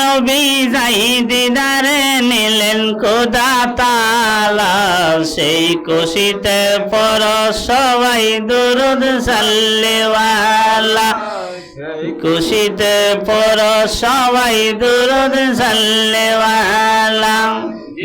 নবী যাই দিদারে নিলেন খোদা তাআলা সেই খুশিতে পর সবাই দুরূদ সাল্লাল্লাহু খুশিতে পর সবাই দুরূদ সাল্লাল্লাহু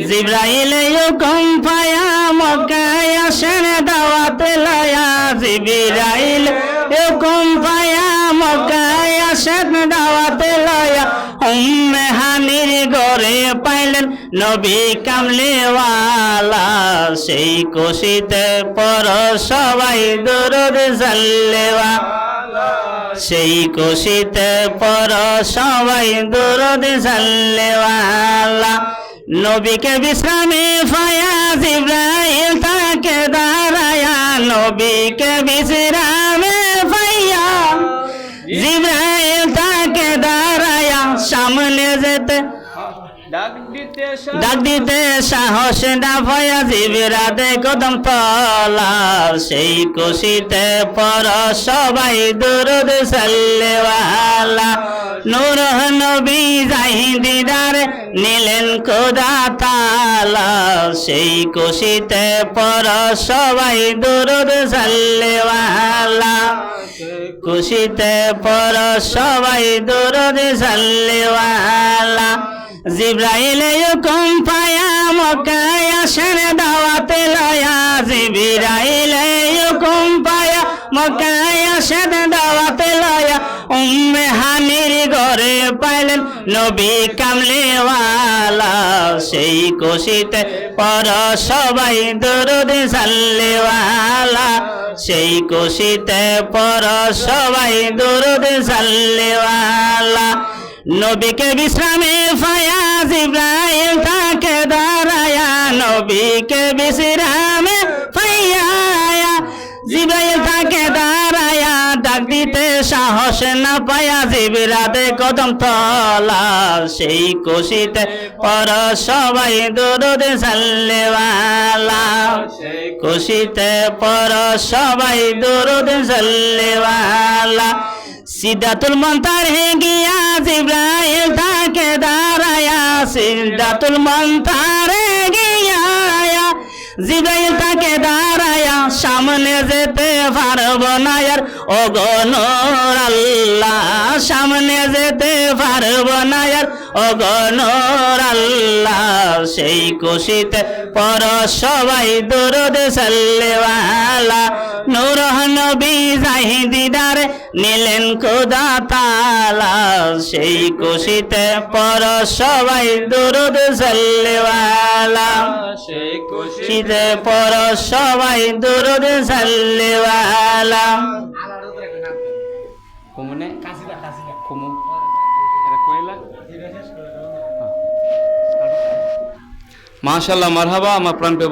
জিবরাইল হুকুম পায়া মক্কায় আসেন দাওয়াত লয়া জিবরাইল হুকুম পায়া মক্কায় আসেন দাওয়াত লয়া উম্মে হানির ঘরে পাইলেন নবী কামলিওয়ালা সেই খুশিতে পর সবাই দুরূদ সাল্লাল্লাহু সেই খুশিতে পর সবাই দুরূদ সাল্লাল্লাহু নবীকে বিশ্রামে পায়া জিবরাইল তাকে দাঁড়ায়া নবীকে বিশ্রামে পায়া জিবরাইল তাকে দাঁড়ায়া সামনে যেতে ডাক দিতে সাহস না পায়া জিবরাতে কদম তলা সেই খুশিতে পর সবাই দুরূদ সাল্লাল্লাহু নূর নবী যাই দিদারে নিলেন খোদা তাআলা সেই খুশিতে পর সবাই দুরূদ সাল্লাল্লাহু খুশিতে পর সবাই দুরূদ সাল্লাল্লাহু জিবরাইল হুকুম পায়া মক্কায় আসেন দাওয়াত লয়া জিবরাইল হুকুম পায়া মক্কায় আসেন দাওয়াত লয়া উম্মে হানির ঘরে পাইলেন নবী কামলিওয়ালা সেই খুশিতে পর সবাই দুরূদ সাল্লাল্লাহু সেই খুশিতে পর সবাই দুরূদ সাল্লাল্লাহু নবীকে বিশ্রামে পায়া জিবরাইল তাকে দাঁড়ায়া নবীকে বিশ্রামে পায়া জিবরাইল তাকে দাঁড়ায়া ডাক দিতে সাহস না পায়া জিবরাতে কদম তলা সেই খুশিতে পর সবাই দুরূদ সাল্লাল্লাহু সেই খুশিতে পর সবাই দুরূদ সাল্লাল্লাহু সিদরাতুল মুনতাহে গিয়া জিবরাইল তাকে দাঁড়ায়া সিদরাতুল মুনতাহে গিয়া জিবরাইল তাকে দাঁড়ায়া সামনে যেতে পারব না আর ওগো নূর আল্লাহ সামনে যেতে পারব না আর ওগো নূর আল্লাহ সেই খুশিতে পর সবাই দুরূদ সাল্লাল্লাহু নূর নবী যাই দিদারে নিলেন খোদা তাআলা সেই খুশিতে পর সবাই দুরূদ সাল্লাল্লাহু সেই খুশিতে পর সবাই দুরূদ সাল্লাল্লাহু কোমনে কাসিদা কোমু এটা কইলা মাশাআল্লাহ মারহাবা আমার প্রাণ